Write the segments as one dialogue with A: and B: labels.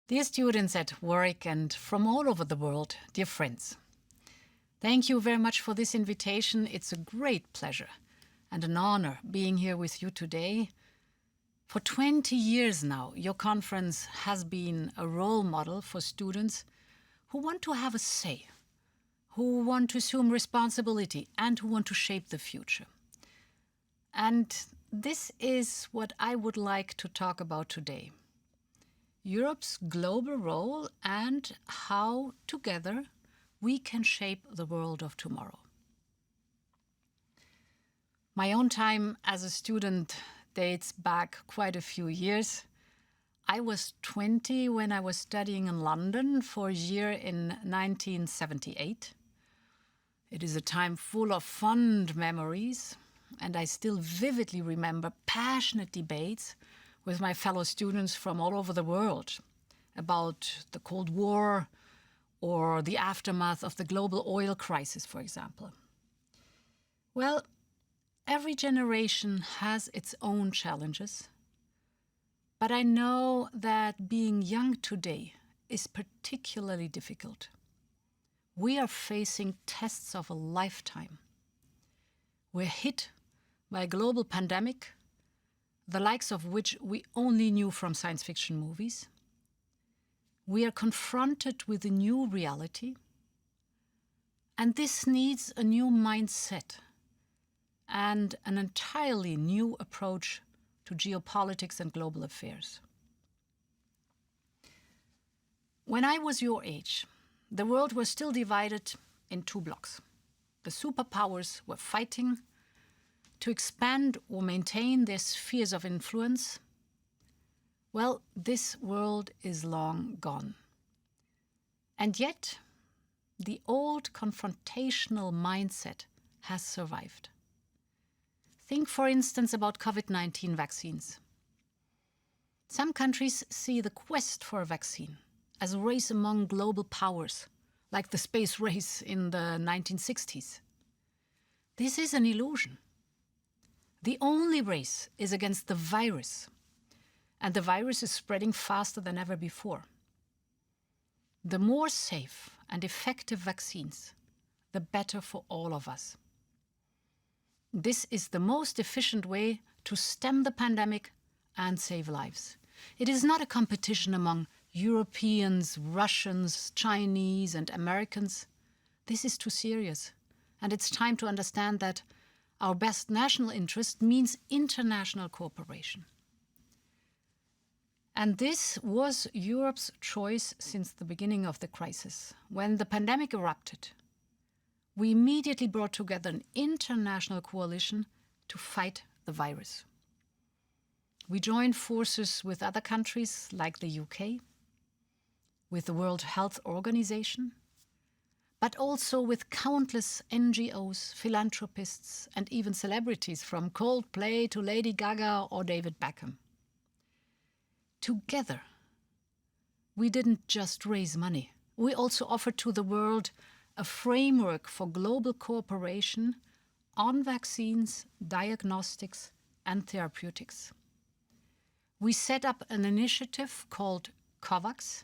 A: Dear students at Warwick and from all over the world, dear friends, thank you very much for this invitation. It's a great pleasure and an honor being here with you today. For 20 years now, your conference has been a role model for students who want to have a say, who want to assume responsibility, and who want to shape the future. And this is what I would like to talk about today. Europe's global role and how, together, we can shape the world of tomorrow. My own time as a student dates back quite a few years. I was 20 when I was studying in London for a year in 1978. It is a time full of fond memories, and I still vividly remember passionate debates with my fellow students from all over the world about the Cold War or the aftermath of the global oil crisis, for example. Well, every generation has its own challenges, but I know that being young today is particularly difficult. We are facing tests of a lifetime. We're hit by a global pandemic, the likes of which we only knew from science fiction movies. We are confronted with a new reality, and this needs a new mindset and an entirely new approach to geopolitics and global affairs. When I was your age, the world was still divided in two blocks. The superpowers were fighting to expand or maintain their spheres of influence. Well, this world is long gone. And yet, the old confrontational mindset has survived. Think, for instance, about COVID-19 vaccines. Some countries see the quest for a vaccine as a race among global powers, like the space race in the 1960s. This is an illusion. The only race is against the virus, and the virus is spreading faster than ever before. The more safe and effective vaccines, the better for all of us. This is the most efficient way to stem the pandemic and save lives. It is not a competition among Europeans, Russians, Chinese, and Americans. This is too serious, and it's time to understand that our best national interest means international cooperation. And this was Europe's choice since the beginning of the crisis. When the pandemic erupted, we immediately brought together an international coalition to fight the virus. We joined forces with other countries like the UK, with the World Health Organization, but also with countless NGOs, philanthropists, and even celebrities from Coldplay to Lady Gaga or David Beckham. Together, we didn't just raise money. We also offered to the world a framework for global cooperation on vaccines, diagnostics, and therapeutics. We set up an initiative called COVAX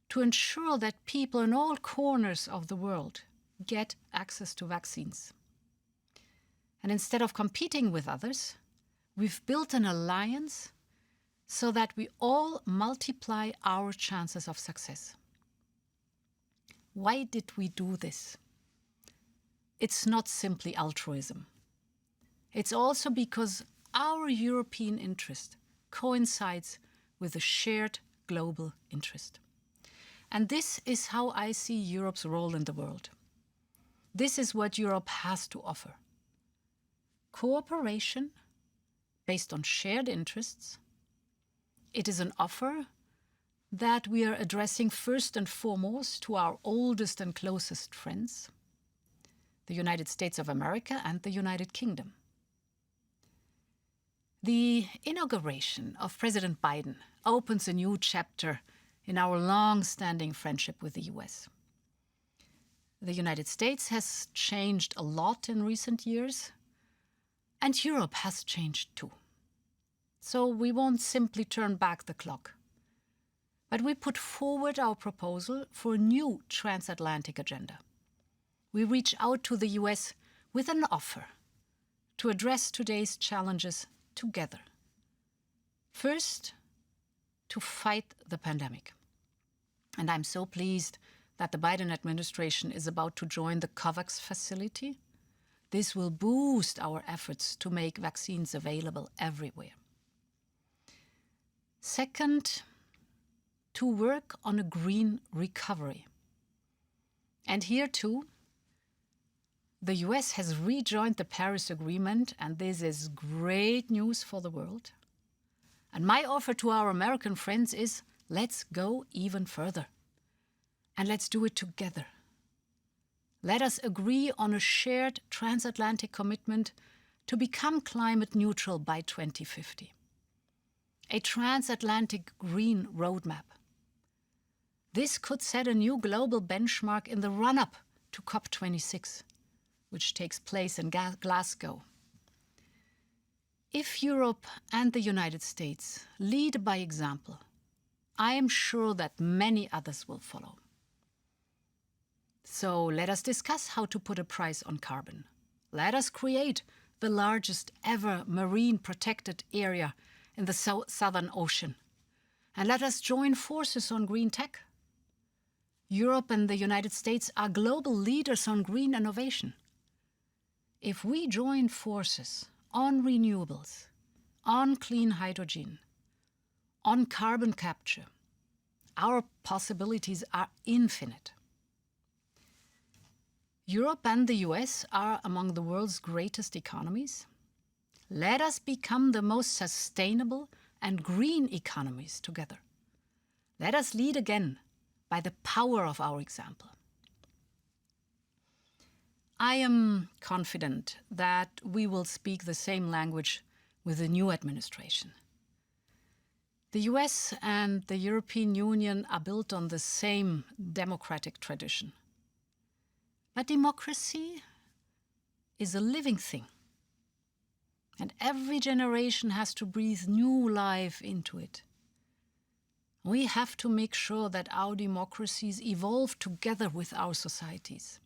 A: to ensure that people in all corners of the world get access to vaccines. And instead of competing with others, we've built an alliance so that we all multiply our chances of success. Why did we do this? It's not simply altruism. It's also because our European interest coincides with a shared global interest. And this is how I see Europe's role in the world. This is what Europe has to offer. Cooperation based on shared interests. It is an offer that we are addressing first and foremost to our oldest and closest friends, the United States of America and the United Kingdom. The inauguration of President Biden opens a new chapter in our long-standing friendship with the US. The United States has changed a lot in recent years, and Europe has changed too. So we won't simply turn back the clock. But we put forward our proposal for a new transatlantic agenda. We reach out to the US with an offer to address today's challenges together. First, to fight the pandemic. And I'm so pleased that the Biden administration is about to join the COVAX facility. This will boost our efforts to make vaccines available everywhere. Second, to work on a green recovery. And here too, the US has rejoined the Paris Agreement, and this is great news for the world. And my offer to our American friends is, let's go even further. And let's do it together. Let us agree on a shared transatlantic commitment to become climate neutral by 2050. A transatlantic green roadmap. This could set a new global benchmark in the run-up to COP26, which takes place in Glasgow. If Europe and the United States lead by example, I am sure that many others will follow. So let us discuss how to put a price on carbon. Let us create the largest ever marine protected area in the Southern Ocean. And let us join forces on green tech. Europe and the United States are global leaders on green innovation. If we join forces on renewables, on clean hydrogen, on carbon capture, our possibilities are infinite. Europe and the US are among the world's greatest economies. Let us become the most sustainable and green economies together. Let us lead again by the power of our example. I am confident that we will speak the same language with the new administration. The US and the European Union are built on the same democratic tradition. But democracy is a living thing. And every generation has to breathe new life into it. We have to make sure that our democracies evolve together with our societies,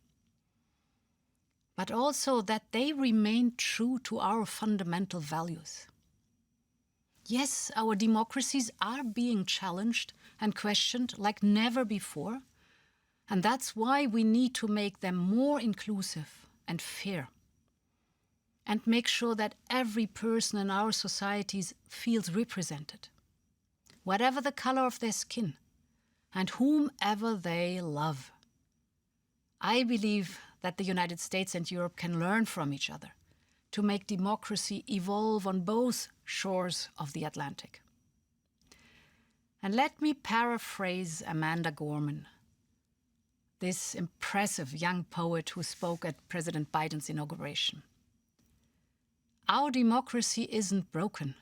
A: but also that they remain true to our fundamental values. Yes, our democracies are being challenged and questioned like never before, and that's why we need to make them more inclusive and fair, and make sure that every person in our societies feels represented, whatever the color of their skin, and whomever they love. I believe that the United States and Europe can learn from each other to make democracy evolve on both shores of the Atlantic. And let me paraphrase Amanda Gorman, this impressive young poet who spoke at President Biden's inauguration. Our democracy isn't broken,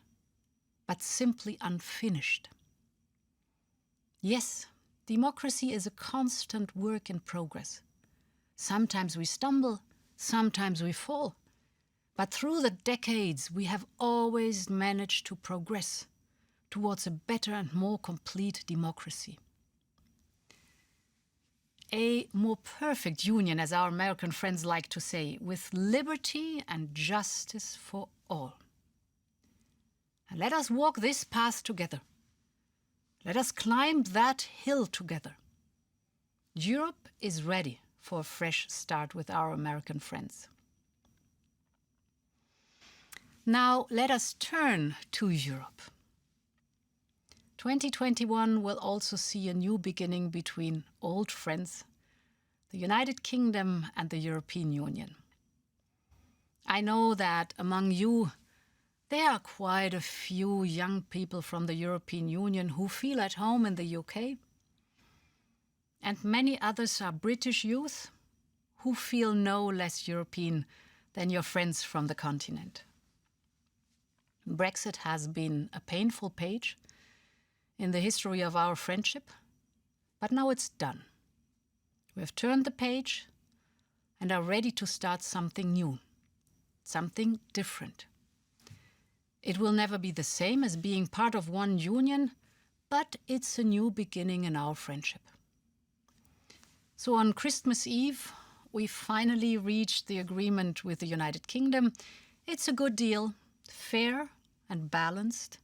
A: but simply unfinished. Yes, democracy is a constant work in progress. Sometimes we stumble, sometimes we fall. But through the decades, we have always managed to progress towards a better and more complete democracy. A more perfect union, as our American friends like to say, with liberty and justice for all. And let us walk this path together. Let us climb that hill together. Europe is ready for a fresh start with our American friends. Now let us turn to Europe. 2021 will also see a new beginning between old friends, the United Kingdom and the European Union. I know that among you, there are quite a few young people from the European Union who feel at home in the UK, and many others are British youth who feel no less European than your friends from the continent. Brexit has been a painful page in the history of our friendship, but now it's done. We have turned the page and are ready to start something new, something different. It will never be the same as being part of one union, but it's a new beginning in our friendship. So on Christmas Eve, we finally reached the agreement with the United Kingdom. It's a good deal, fair and balanced.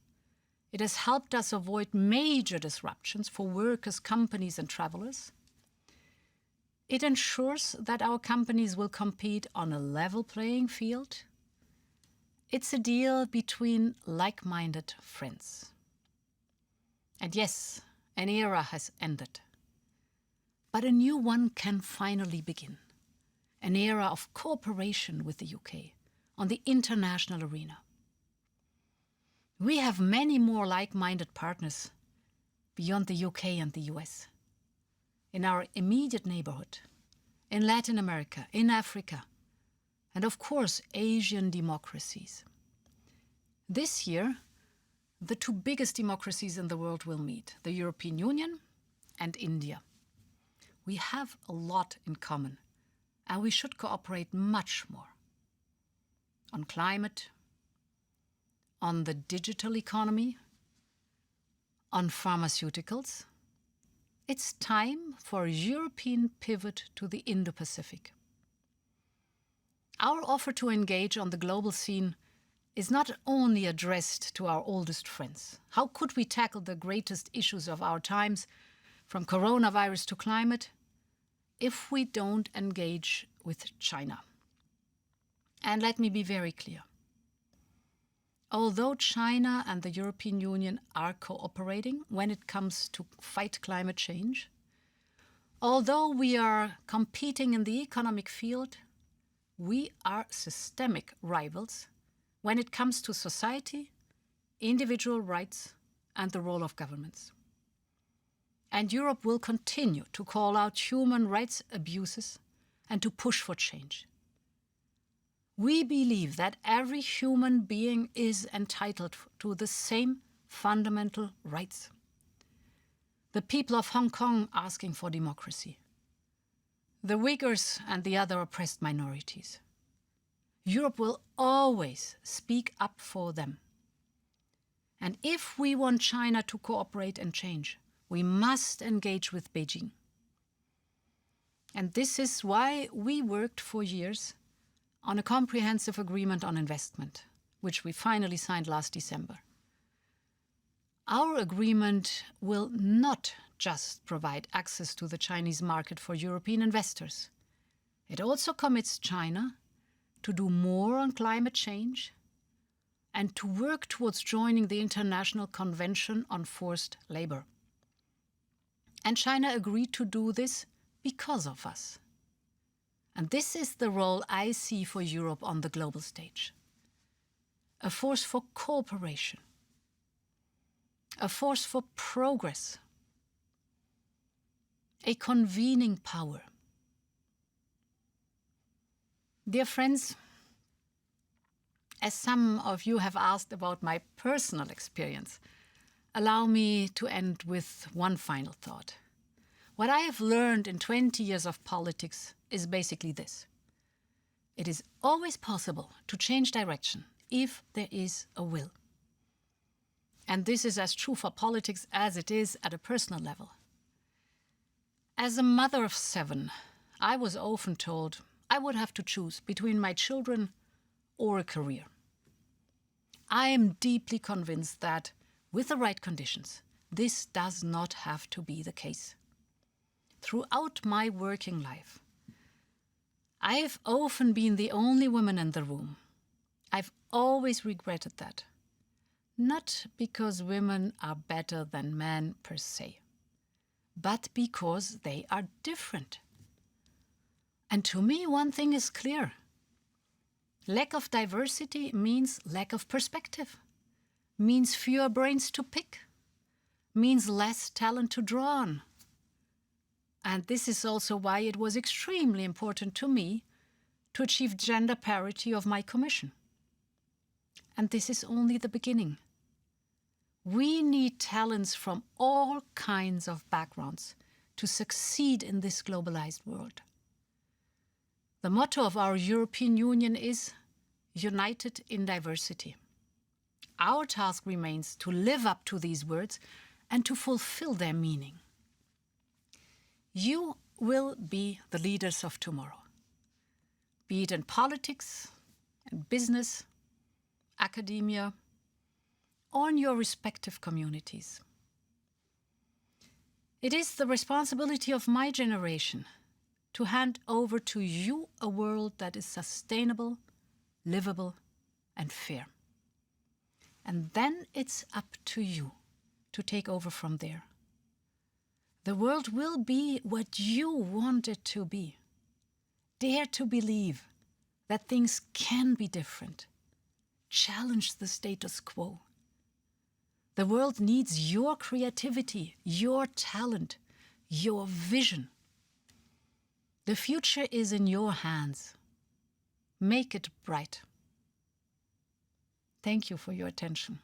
A: It has helped us avoid major disruptions for workers, companies and travelers. It ensures that our companies will compete on a level playing field. It's a deal between like-minded friends. And yes, an era has ended. But a new one can finally begin. An era of cooperation with the UK on the international arena. We have many more like-minded partners beyond the UK and the US. In our immediate neighborhood, in Latin America, in Africa, and of course, Asian democracies. This year, the two biggest democracies in the world will meet, the European Union and India. We have a lot in common, and we should cooperate much more. On climate, on the digital economy, on pharmaceuticals. It's time for a European pivot to the Indo-Pacific. Our offer to engage on the global scene is not only addressed to our oldest friends. How could we tackle the greatest issues of our times, from coronavirus to climate, if we don't engage with China? And let me be very clear. Although China and the European Union are cooperating when it comes to fight climate change, although we are competing in the economic field, we are systemic rivals when it comes to society, individual rights, and the role of governments. And Europe will continue to call out human rights abuses and to push for change. We believe that every human being is entitled to the same fundamental rights. The people of Hong Kong asking for democracy, the Uyghurs and the other oppressed minorities. Europe will always speak up for them. And if we want China to cooperate and change, we must engage with Beijing. And this is why we worked for years on a comprehensive agreement on investment, which we finally signed last December. Our agreement will not just provide access to the Chinese market for European investors. It also commits China to do more on climate change and to work towards joining the International Convention on Forced Labor. And China agreed to do this because of us. And this is the role I see for Europe on the global stage. A force for cooperation. A force for progress. A convening power. Dear friends, as some of you have asked about my personal experience, allow me to end with one final thought. What I have learned in 20 years of politics is basically this. It is always possible to change direction if there is a will. And this is as true for politics as it is at a personal level. As a mother of 7, I was often told I would have to choose between my children or a career. I am deeply convinced that, with the right conditions, this does not have to be the case. Throughout my working life, I have often been the only woman in the room. I've always regretted that. Not because women are better than men per se, but because they are different. And to me, one thing is clear. Lack of diversity means lack of perspective, means fewer brains to pick, means less talent to draw on. And this is also why it was extremely important to me to achieve gender parity of my commission. And this is only the beginning. We need talents from all kinds of backgrounds to succeed in this globalized world. The motto of our European Union is united in diversity. Our task remains to live up to these words and to fulfill their meaning. You will be the leaders of tomorrow, be it in politics, in business, academia, or in your respective communities. It is the responsibility of my generation to hand over to you a world that is sustainable, livable, and fair. And then it's up to you to take over from there. The world will be what you want it to be. Dare to believe that things can be different. Challenge the status quo. The world needs your creativity, your talent, your vision. The future is in your hands. Make it bright. Thank you for your attention.